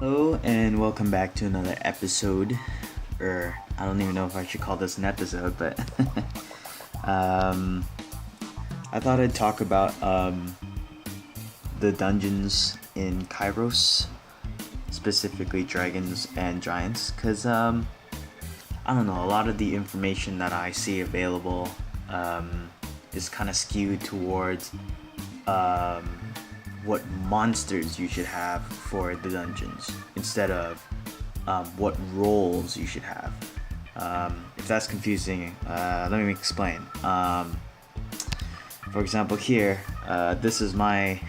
Hello and welcome back to another episode, or I don't even know if I should call this an episode, but um, I thought I'd talk about the dungeons in Kairos, specifically dragons and giants, because I don't know, a lot of the information that I see available is kind of skewed towards um, what monsters you should have for the dungeons instead of what roles you should have. If that's confusing, let me explain. For example, here, this is my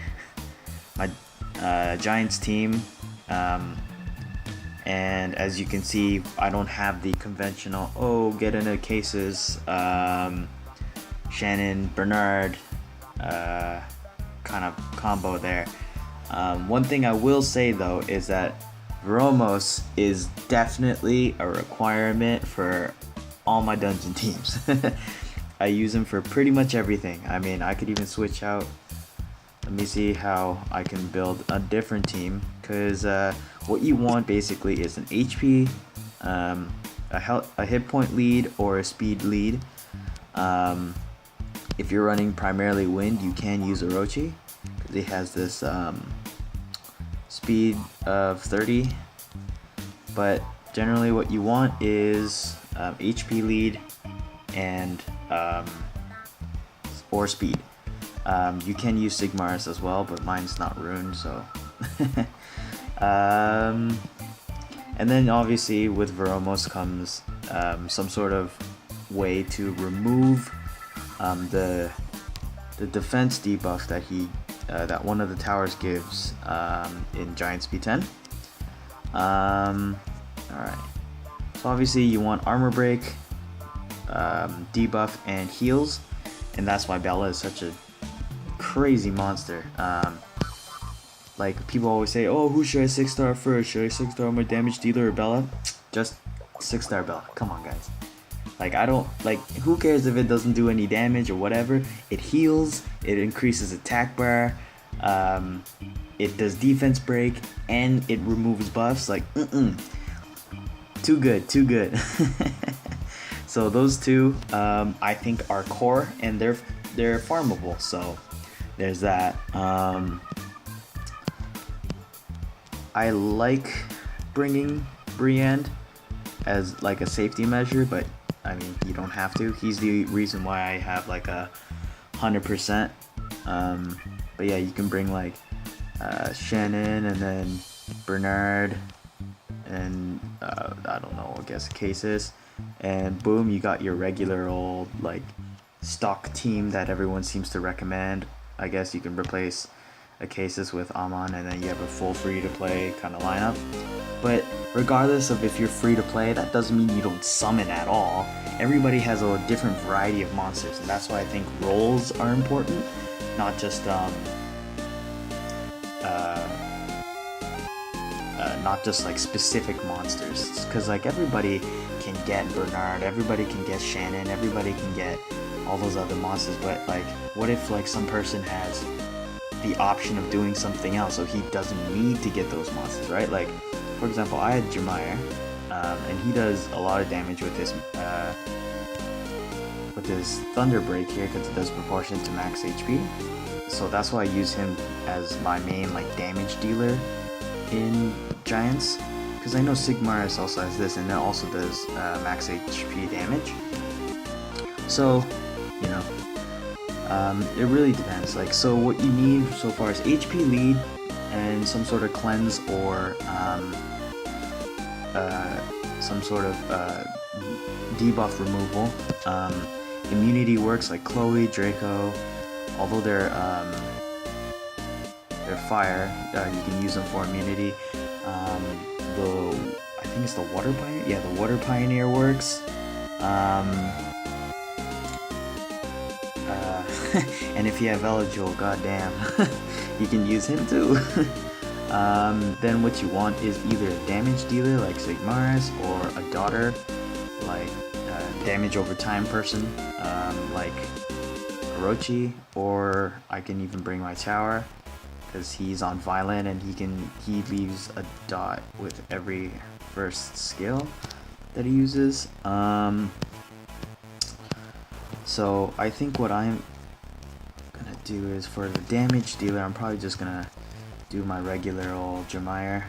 Giants team, and as you can see, I don't have the conventional get into cases, Shannon, Bernard, kind of combo there. One thing I will say though is that Vromos is definitely a requirement for all my dungeon teams. I use him for pretty much everything. I mean, I could even switch out. Let me see how I can build a different team, because what you want basically is an HP, a hit point lead, or a speed lead. If you're running primarily wind, you can use Orochi because he has this speed of 30. But generally, what you want is HP lead and or speed. You can use Sigmar's as well, but mine's not ruined, so. And then obviously with Veromos comes some sort of way to remove the defense debuff that that one of the towers gives in Giants B10. Alright. So obviously you want armor break, debuff, and heals, and that's why Bella is such a crazy monster. Like people always say, oh, who should I 6-star first? Should I 6-star my damage dealer or Bella? Just 6-star Bella. Come on, guys. Like, I don't, like, who cares if it doesn't do any damage or whatever? It heals, it increases attack bar, it does defense break, and it removes buffs. Like, too good, too good. So those two, I think are core, and they're farmable. So there's that. I like bringing Briand as like a safety measure, but I mean, you don't have to. He's the reason why I have like 100%. But yeah, you can bring like Shannon and then Bernard and I don't know, I guess Cases, and boom, you got your regular old like stock team that everyone seems to recommend. I guess you can replace a Cases with Amon, and then you have a full free to play kind of lineup. But regardless of if you're free to play, that doesn't mean you don't summon at all. Everybody has a different variety of monsters, and that's why I think roles are important, not just like specific monsters. Because like everybody can get Bernard, everybody can get Shannon, everybody can get all those other monsters. But like, what if like some person has the option of doing something else, so he doesn't need to get those monsters, right? Like, for example, I had Jemire, and he does a lot of damage with his Thunder Break here because it does proportion to max HP. So that's why I use him as my main like damage dealer in Giants, because I know Sigmar's also has this, and it also does max HP damage. So, you know, it really depends. Like, so what you need so far is HP lead and some sort of cleanse, or some sort of debuff removal. Immunity works like Chloe, Draco, although they're fire, you can use them for immunity. I think it's the Water Pioneer. Yeah, the Water Pioneer works. And if you have Eligible, goddamn, you can use him too. Then what you want is either a damage dealer like Sigmar's, or a daughter like damage over time person like Orochi, or I can even bring my tower. because he's on violent and he leaves a dot with every first skill that he uses. So I think what I'm gonna do is for the damage dealer, I'm probably just gonna do my regular old Jeremiah.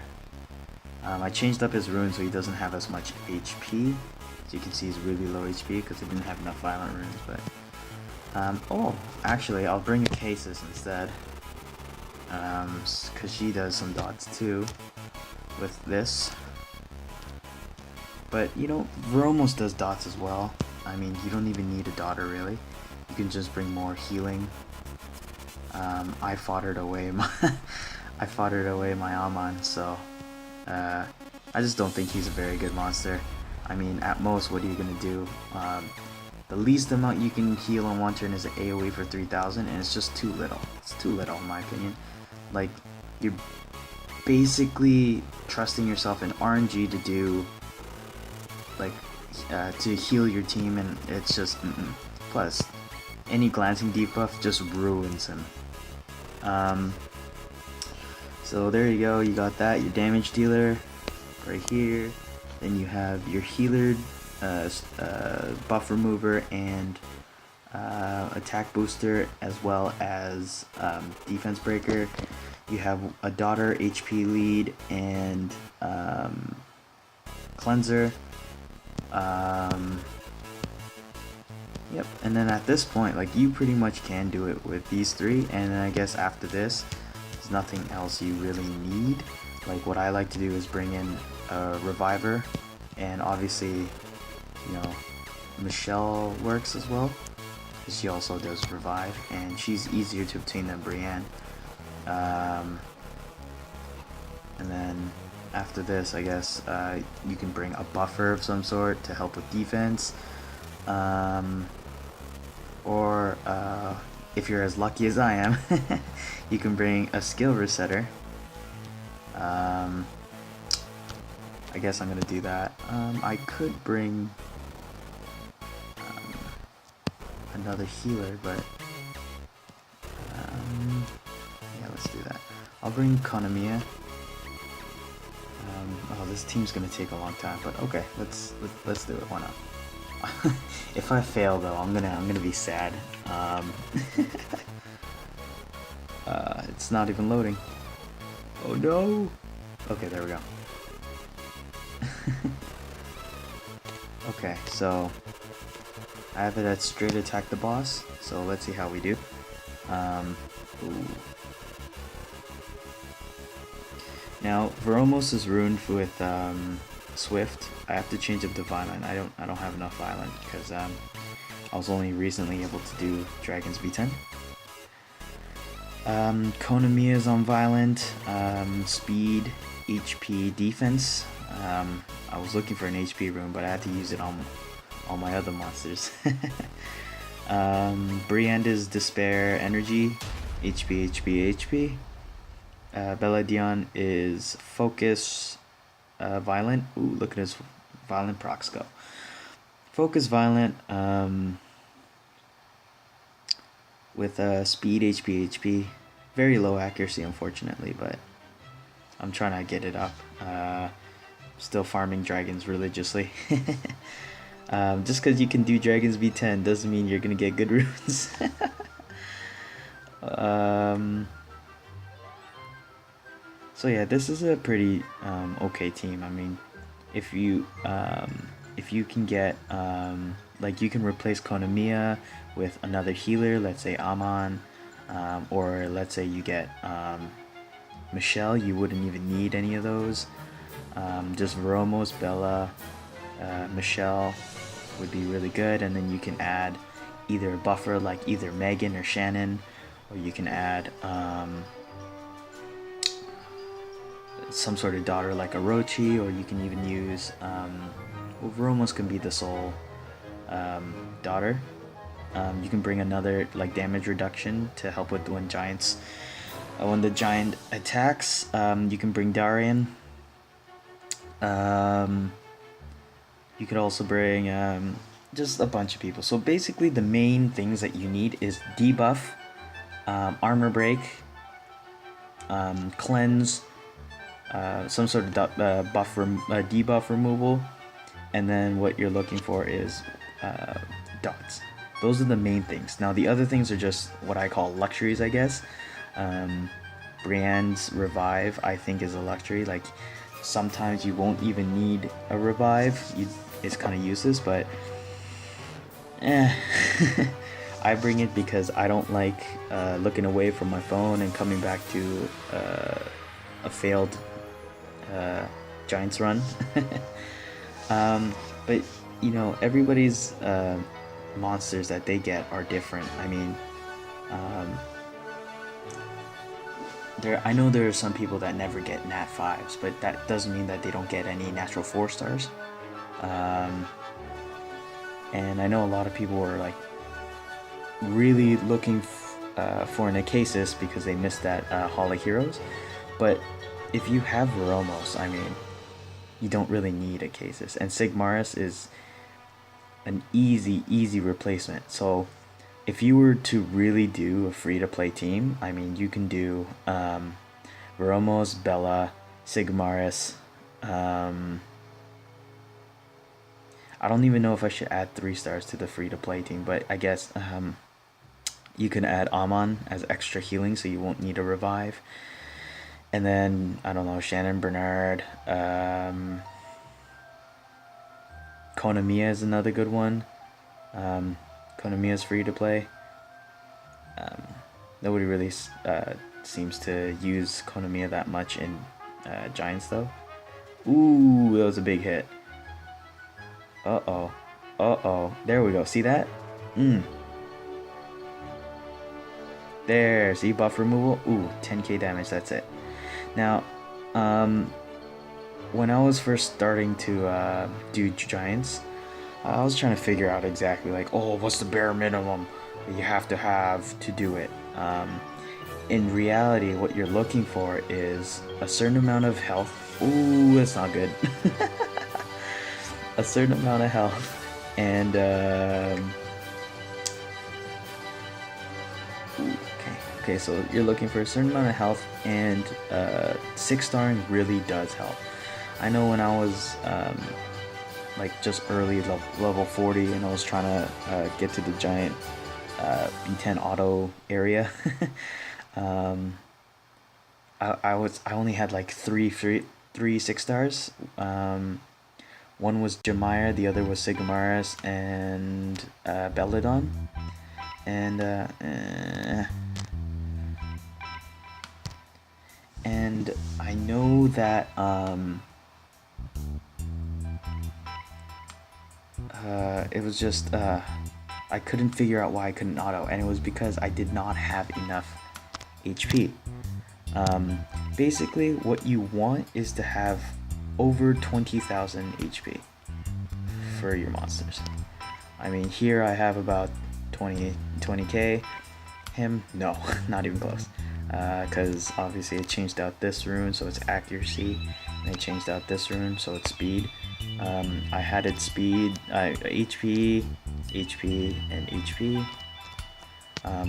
I changed up his rune so he doesn't have as much HP. As you can see, he's really low HP because he didn't have enough violent runes. But oh, actually, I'll bring a Cases instead, because she does some dots too with this. But you know, Veromos does dots as well. I mean, you don't even need a daughter really. You can just bring more healing. I foddered away my my Amon, so I just don't think he's a very good monster. I mean, at most, what are you gonna do? The least amount you can heal on one turn is an AoE for 3,000, and it's just too little. It's too little, in my opinion. Like, you're basically trusting yourself in RNG to do, like, to heal your team, and it's just, Plus, any glancing debuff just ruins him. So there you go, you got that, your damage dealer right here. Then you have your healer, buff remover, and attack booster, as well as defense breaker. You have a daughter, HP lead, and cleanser. Yep, and then at this point, like, you pretty much can do it with these three, and then I guess after this, there's nothing else you really need. Like, what I like to do is bring in a reviver, and obviously, you know, Michelle works as well, because she also does revive, and she's easier to obtain than Brienne. And then after this, I guess you can bring a buffer of some sort to help with defense. Or if you're as lucky as I am, you can bring a skill resetter. I guess I'm gonna do that. I could bring another healer, but yeah, let's do that. I'll bring Konamiya. Oh, this team's gonna take a long time, but okay, let's do it. Why not? If I fail though, I'm gonna be sad. It's not even loading. Oh no! Okay, there we go. Okay, so I have it at straight attack the boss. So let's see how we do. Ooh. Now Veromos is ruined with Swift. I have to change up to Violent. I don't have enough Violent because I was only recently able to do Dragon's B10. Konamiya is on Violent, Speed, HP, Defense. I was looking for an HP rune, but I had to use it on all my other monsters. Brienne is Despair, Energy, HP, HP, HP. Beladion is Focus, Violent. Ooh, look at his Violent procs go. Focus, Violent, with Speed, HP, HP. Very low accuracy, unfortunately, but I'm trying to get it up. Still farming dragons religiously. Just because you can do Dragons V10 doesn't mean you're gonna get good runes. So yeah, this is a pretty okay team. I mean, if you can get like, you can replace Konamiya with another healer, let's say Amon, or let's say you get Michelle, you wouldn't even need any of those. Just Veromos, Bella, Michelle would be really good, and then you can add either a buffer like either Megan or Shannon, or you can add some sort of daughter like Orochi, or you can even use well, Veromos can be the sole daughter. You can bring another like damage reduction to help with when the giant attacks. You can bring Darian. You could also bring just a bunch of people. So basically the main things that you need is debuff, armor break, cleanse, some sort of debuff removal, and then what you're looking for is dots. Those are the main things. Now the other things are just what I call luxuries, I guess. Brienne's revive, I think, is a luxury. Like, sometimes you won't even need a revive. It's kind of useless, but I bring it because I don't like looking away from my phone and coming back to a failed Giants run. But you know, everybody's monsters that they get are different. I mean, I know there are some people that never get nat 5s, but that doesn't mean that they don't get any natural 4 stars. And I know a lot of people were like really looking for an Acasis because they missed that Hall of Heroes. But if you have Veromos, I mean, you don't really need Acasis. And Sigmaris is an easy replacement. So if you were to really do a free-to-play team, I mean, you can do Veromos, Bella, Sigmaris. I don't even know if I should add 3 stars to the free-to-play team, but I guess you can add Amon as extra healing, so you won't need a revive. And then, I don't know, Shannon Bernard. Konamiya is another good one. Konamiya is free to play. Nobody really seems to use Konamiya that much in Giants, though. Ooh, that was a big hit. Uh-oh. There we go. See that? There. See, buff removal? Ooh, 10k damage. That's it. Now, when I was first starting to do Giants, I was trying to figure out exactly like, oh, what's the bare minimum that you have to do it. In reality, what you're looking for is a certain amount of health. Ooh, that's not good. A certain amount of health, and okay, so you're looking for a certain amount of health, and 6-starring really does help. I know when I was like just early level 40 and I was trying to get to the giant B10 auto area, I only had like three 6-stars. One was Jemire, the other was Sigmaris and Belladon, and I know that it was just I couldn't figure out why I couldn't auto, and it was because I did not have enough HP. Basically, what you want is to have over 20,000 HP for your monsters. I mean, here I have about 20k. Him, no, not even close. Because obviously it changed out this rune, so it's accuracy, and it changed out this rune, so it's speed. I had its speed, HP, and HP,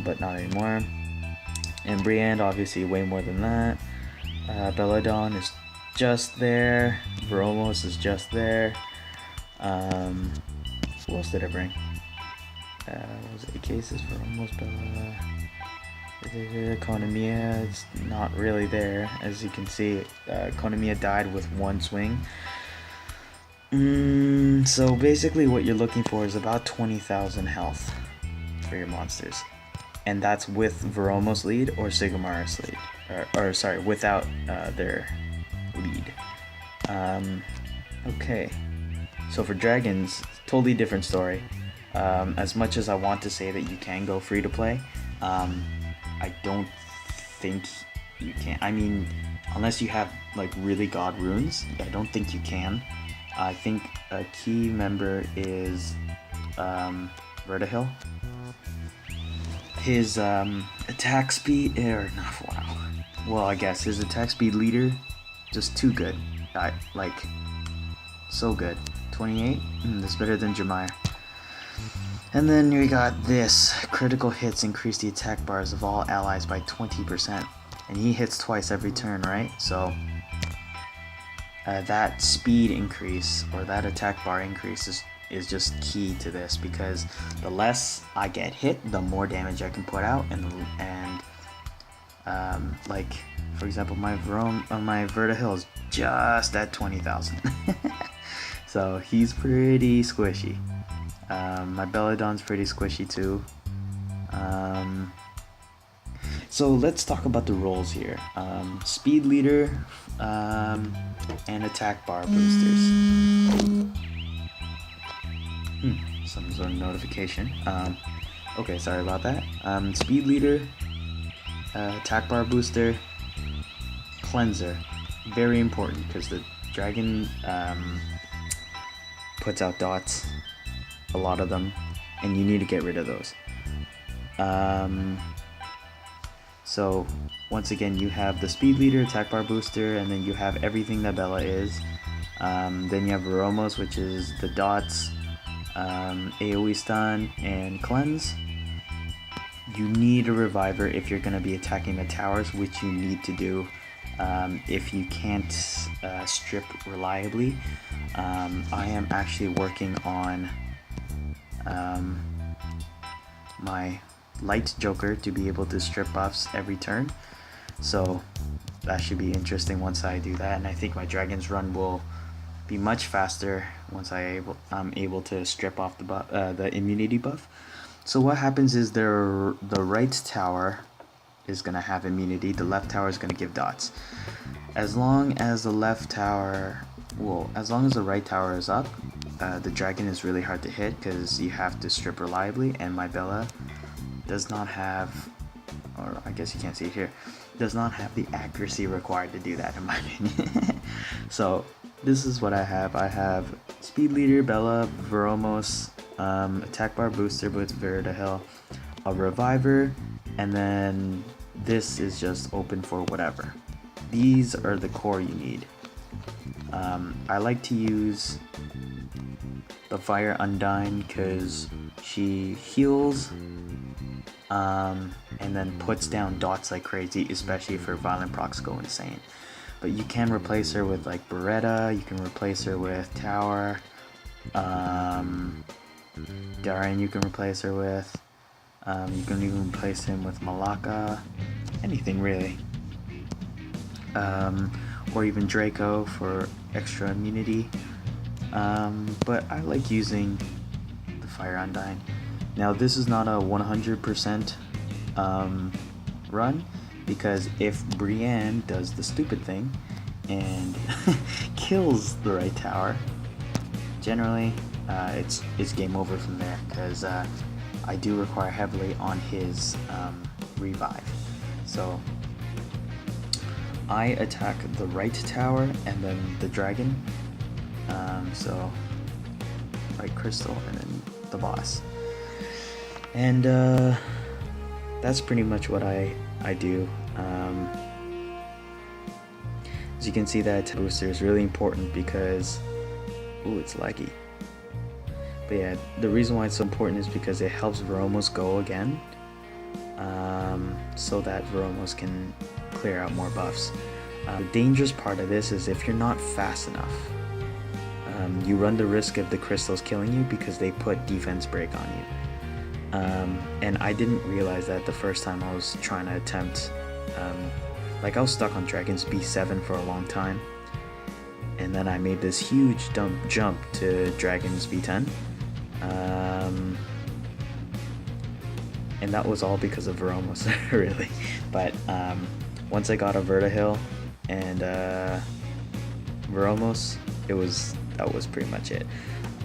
but not anymore. And Brienne, obviously, way more than that. Belladon is just there. Veromos is just there. Who else did I bring? What was it? Cases Veromos, Bella. Konamiya, it's not really there. As you can see, Konamiya died with 1 swing. So basically what you're looking for is about 20,000 health for your monsters. And that's with Veromos lead or Sigmaris lead. Or sorry, without their lead. Okay. So for dragons, totally different story. As much as I want to say that you can go free to play, I don't think you can. I mean, unless you have like really god runes, I don't think you can. I think a key member is Vertihill. His attack speed, or not, wow. Well, I guess his attack speed leader, just too good. Like, so good. 28? That's better than Jemire. And then we got this. Critical hits increase the attack bars of all allies by 20%. and he hits twice every turn, right? So that speed increase or that attack bar increase is just key to this, because the less I get hit, the more damage I can put out, and like for example, my Vertihill is just at 20,000, so he's pretty squishy. My Belladon's pretty squishy too. So let's talk about the roles here. Speed leader and attack bar boosters. Some sort of notification. Okay, sorry about that. Speed leader, attack bar booster, cleanser. Very important because the dragon puts out dots, a lot of them, and you need to get rid of those. So once again, you have the speed leader, attack bar booster, and then you have everything that Bella is. Then you have Varomos, which is the dots, AoE stun, and cleanse. You need a reviver if you're going to be attacking the towers, which you need to do if you can't strip reliably. I am actually working on my light Joker to be able to strip buffs every turn, so that should be interesting once I do that, and I think my Dragon's Run will be much faster once I'm able to strip off the immunity buff. So what happens is the right tower is going to have immunity, the left tower is going to give dots. As long as the left tower, well, as long as the right tower is up, the dragon is really hard to hit because you have to strip reliably, and my Bella does not have, or I guess you can't see it here, does not have the accuracy required to do that in my opinion. So this is what I have. I have speed leader, Bella, Varomos, attack bar booster with Vertihill, a reviver, and then this is just open for whatever. These are the core you need. I like to use the Fire Undyne because she heals and then puts down dots like crazy, especially for violent procs go insane. But you can replace her with like Beretta, you can replace her with Tower, Darren you can replace her with, you can even replace him with Malaka, anything really. Or even Draco for extra immunity. But I like using the Fire Undyne. Now this is not a 100% run, because if Brienne does the stupid thing and kills the right tower, generally it's game over from there, because I do require heavily on his revive. So I attack the right tower and then the dragon, so right crystal and then the boss, and that's pretty much what I do. As you can see, that booster is really important because, ooh, it's laggy. But yeah, the reason why it's so important is because it helps Varomos go again, so that Varomos can clear out more buffs. The dangerous part of this is if you're not fast enough, you run the risk of the crystals killing you because they put defense break on you. And I didn't realize that the first time I was trying to attempt, like I was stuck on Dragon's B7 for a long time, and then I made this huge jump to Dragon's B10, and that was all because of Varomos, really. But once I got a Vertihill and Varomos, that was pretty much it.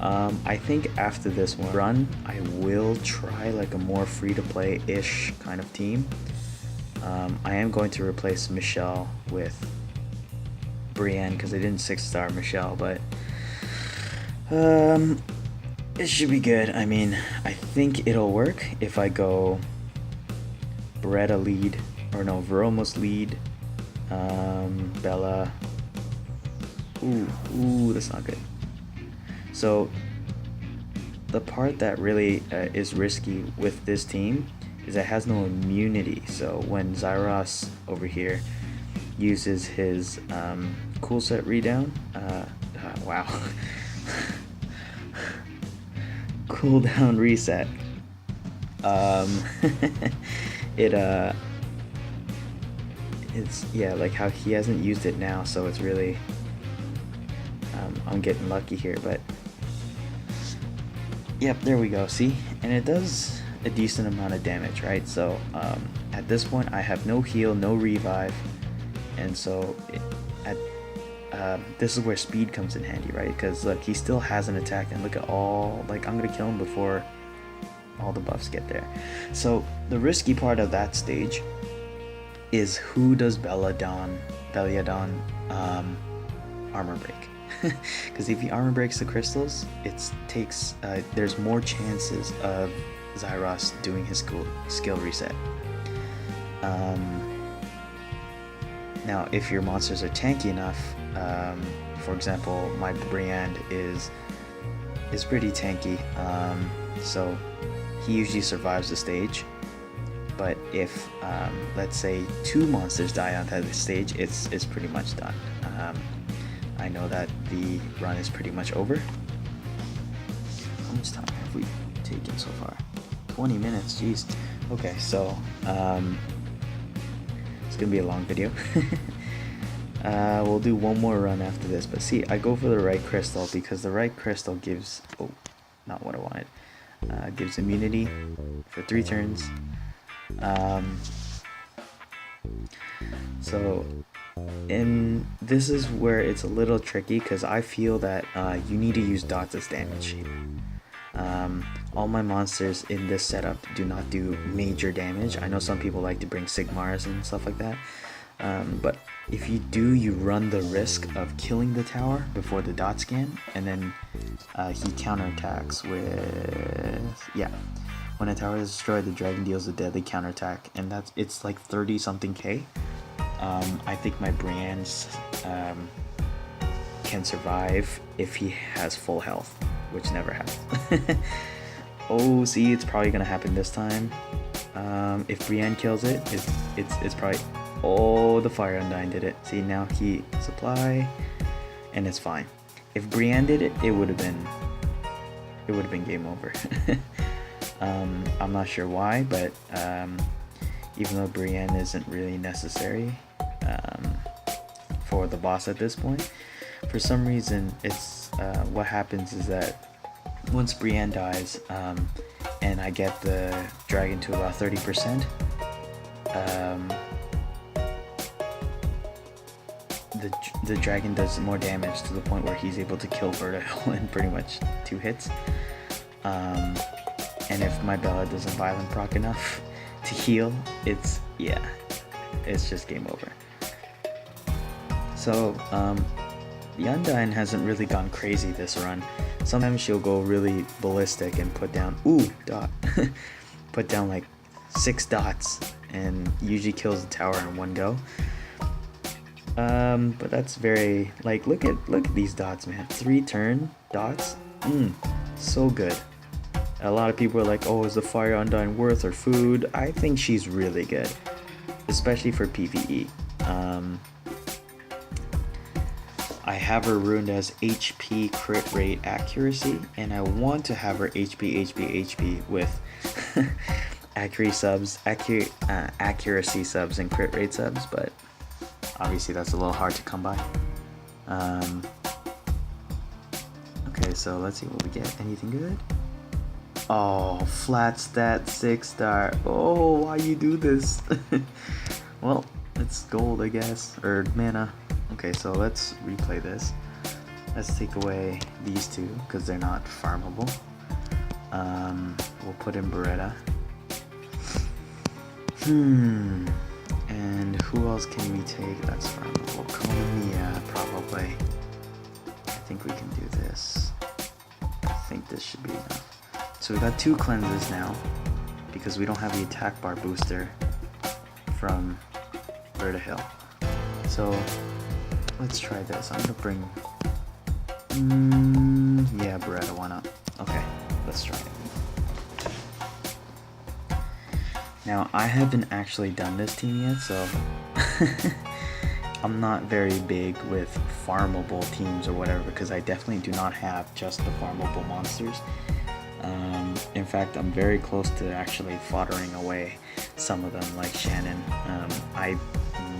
I think after this one run, I will try like a more free-to-play-ish kind of team. I am going to replace Michelle with Brienne because I didn't 6-star Michelle, but it should be good. I mean, I think it'll work if I go Beretta lead, or no, Varomos lead, Bella. Ooh, that's not good. So the part that really is risky with this team is it has no immunity. So when Zyros over here uses his cool set redown, wow, cooldown reset, it's, yeah, like how he hasn't used it now, so it's really, I'm getting lucky here, but yep, there we go, see? And it does a decent amount of damage, right? So at this point I have no heal, no revive, and so this is where speed comes in handy, right? Because look, he still has an attack, and look at all, like, I'm gonna kill him before all the buffs get there. So the risky part of that stage is who does Beliadon armor break. Because if he armor breaks the crystals, it takes there's more chances of Zyros doing his skill reset. Now if your monsters are tanky enough, for example my Briand is pretty tanky, so he usually survives the stage. But if let's say 2 monsters die on that stage, it's pretty much done. I know that the run is pretty much over. How much time have we taken so far? 20 minutes, jeez. Okay, so it's gonna be a long video. We'll do one more run after this, but see, I go for the right crystal because the right crystal gives, oh, not what I wanted, gives immunity for 3 turns. So this is where it's a little tricky, because I feel that you need to use dots as damage. All my monsters in this setup do not do major damage. I know some people like to bring Sigmars and stuff like that, but if you do, you run the risk of killing the tower before the dot scan, and then he counterattacks with, yeah, when a tower is destroyed, the dragon deals a deadly counterattack, and it's like 30 something K. I think my Briands can survive if he has full health, which never happens. Oh, see, it's probably gonna happen this time. If Brienne kills it, it's probably, oh, the Fire Undyne did it. See, now he supply, and it's fine. If Brienne did it, it would have been game over. I'm not sure why, but even though Brienne isn't really necessary for the boss at this point, for some reason it's what happens is that once Brienne dies, and I get the dragon to about 30%, the dragon does more damage to the point where he's able to kill Vertigo in pretty much 2 hits. And if my Bella doesn't violent proc enough to heal, it's just game over. So the Undyne hasn't really gone crazy this run. Sometimes she'll go really ballistic and put down, put down like 6 dots, and usually kills the tower in one go. But that's very, like, look at these dots, man. 3 turn dots, so good. A lot of people are like, oh, is the Fire Undyne worth her food? I think she's really good, especially for PvE. I have her ruined as HP crit rate accuracy, and I want to have her HP with accuracy subs and crit rate subs, but obviously that's a little hard to come by. Okay, so let's see what we get. Anything good? Oh, flat stat 6-star. Oh, why you do this? Well, it's gold, I guess, or mana. Okay, so let's replay this. Let's take away these 2 because they're not farmable. We'll put in Beretta. And who else can we take that's farmable? Konomiya, probably. I think we can do this. I think this should be enough. So we got 2 cleanses now, because we don't have the attack bar booster from Vertihill. So let's try this. I'm gonna bring, yeah, Beretta, why not? Okay, let's try it. Now, I haven't actually done this team yet, so I'm not very big with farmable teams or whatever, because I definitely do not have just the farmable monsters. In fact, I'm very close to actually foddering away some of them, like Shannon. I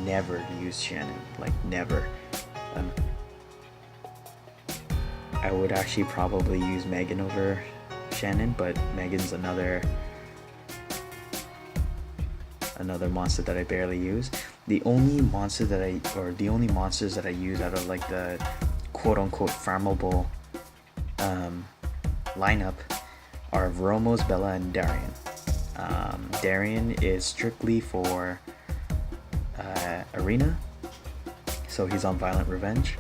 never use Shannon, like never. I would actually probably use Megan over Shannon, but Megan's another monster that I barely use. The only monster that the only monsters that I use out of like the quote-unquote farmable lineup are Vromos, Bella, and Darian. Darian is strictly for arena, so he's on Violent Revenge.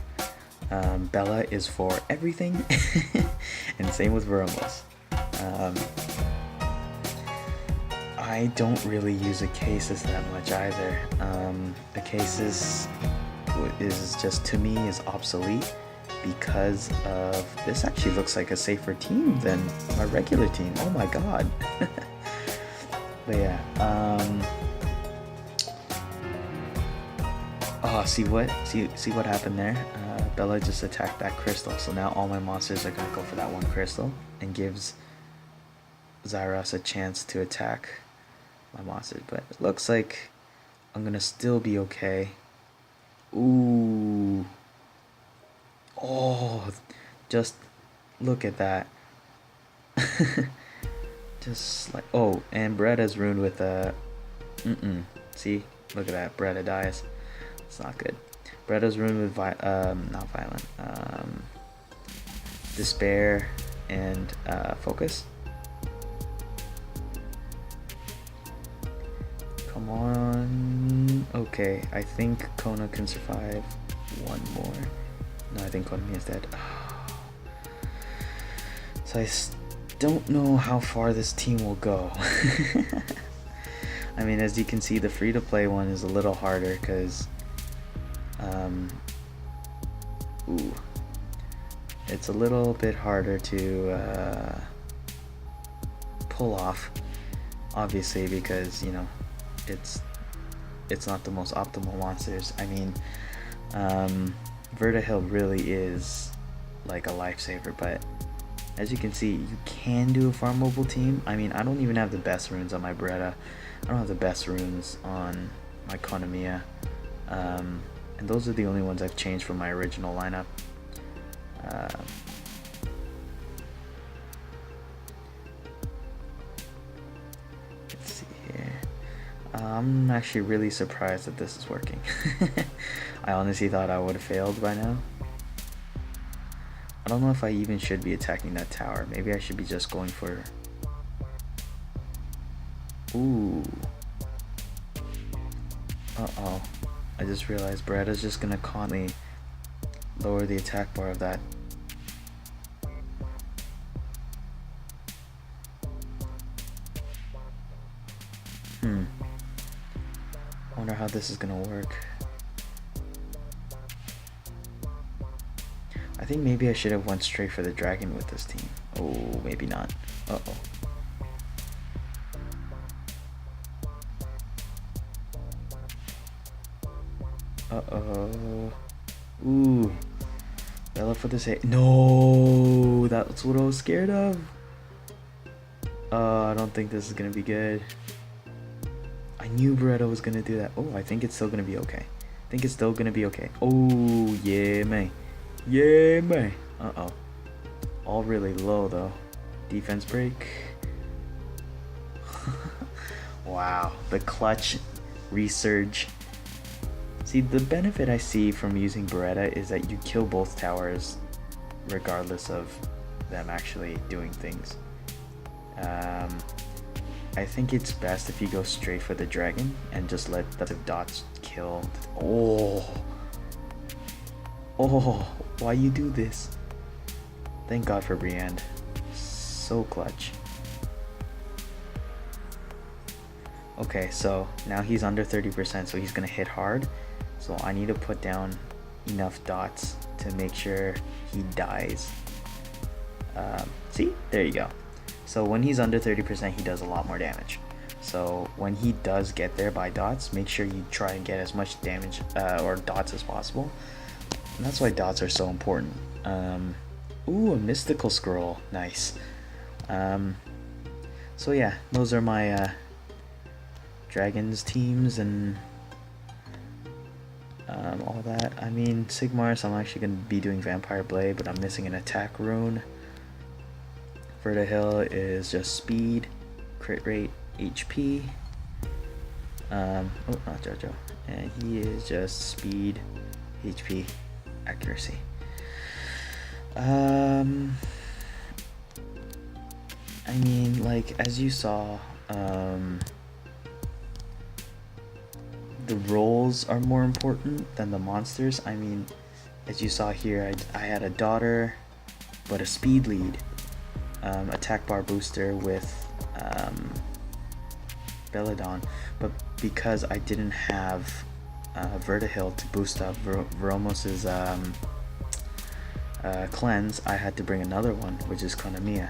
Bella is for everything, and same with Vromos. I don't really use Acasis that much either. Acasis is just, to me, is obsolete because of, this actually looks like a safer team than my regular team. Oh my god. But yeah, oh, see what happened there? Bella just attacked that crystal, so now all my monsters are gonna go for that one crystal, and gives Zyros a chance to attack my monsters. But it looks like I'm gonna still be okay. Ooh. Oh, just look at that. Just like, oh, and Bretta's ruined with a see, look at that, Bretta dies. It's not good. Bretta's ruined with not violent, despair and focus. Come on. Okay, I think Kona can survive one more. No, I think Konami is dead. So I don't know how far this team will go. I mean, as you can see, the free-to-play one is a little harder because it's a little bit harder to pull off, obviously, because, you know, it's not the most optimal monsters. I mean, Vertihill really is like a lifesaver, but as you can see, you can do a farmable team. I mean, I don't even have the best runes on my Bretta. I don't have the best runes on my Konamiya. And those are the only ones I've changed from my original lineup. Let's see here. I'm actually really surprised that this is working. I honestly thought I would have failed by now. I don't know if I even should be attacking that tower. Maybe I should be just going for... Ooh. Uh-oh. I just realized Bretta's just gonna constantly lower the attack bar of that. I wonder how this is gonna work. I think maybe I should have went straight for the dragon with this team. Oh, maybe not. Uh-oh. Uh-oh. Ooh. Bella for the save. No, that's what I was scared of. I don't think this is gonna be good. I knew Beretta was gonna do that. Oh, I think it's still gonna be okay. I think it's still gonna be okay. Oh, yeah, man. Yeah, man. Uh-oh. All really low, though. Defense break. Wow. The clutch resurge. See, the benefit I see from using Beretta is that you kill both towers regardless of them actually doing things. I think it's best if you go straight for the dragon and just let the dots kill. Oh, why you do this? Thank God for Brienne. So clutch. Okay, so now he's under 30%, so he's gonna hit hard. So I need to put down enough dots to make sure he dies. See, there you go. So when he's under 30%, he does a lot more damage. So when he does get there by dots, make sure you try and get as much damage or dots as possible. And that's why dots are so important. Ooh, a mystical scroll, nice. So yeah, those are my dragons teams and all that. I mean, Sigmars, I'm actually going to be doing Vampire Blade, but I'm missing an attack rune. Vertihill is just speed, crit rate, HP. Oh, not Jojo. And he is just speed, HP, accuracy. I mean, like, as you saw, the rolls are more important than the monsters. I mean, as you saw here, I had a daughter, but a speed lead, attack bar booster with Belladon, but because I didn't have Vertihill to boost up Veromos's cleanse, I had to bring another one, which is Konamiya.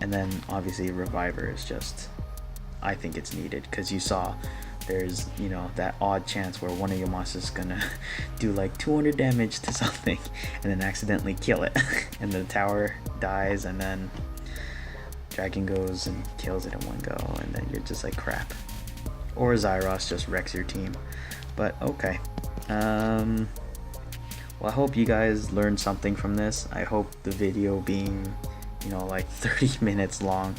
And then obviously Reviver is just, I think it's needed, because you saw there's, you know, that odd chance where one of your monsters is gonna do like 200 damage to something and then accidentally kill it and the tower dies and then dragon goes and kills it in one go, and then you're just like crap. Or Zyros just wrecks your team. But okay. Well, I hope you guys learned something from this. I hope the video being, you know, like 30 minutes long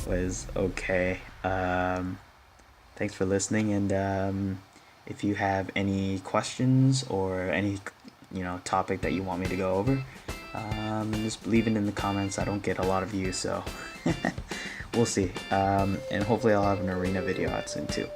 was okay. Thanks for listening, and if you have any questions or any, you know, topic that you want me to go over, just leave it in the comments. I don't get a lot of views, so we'll see. And hopefully I'll have an arena video out soon too.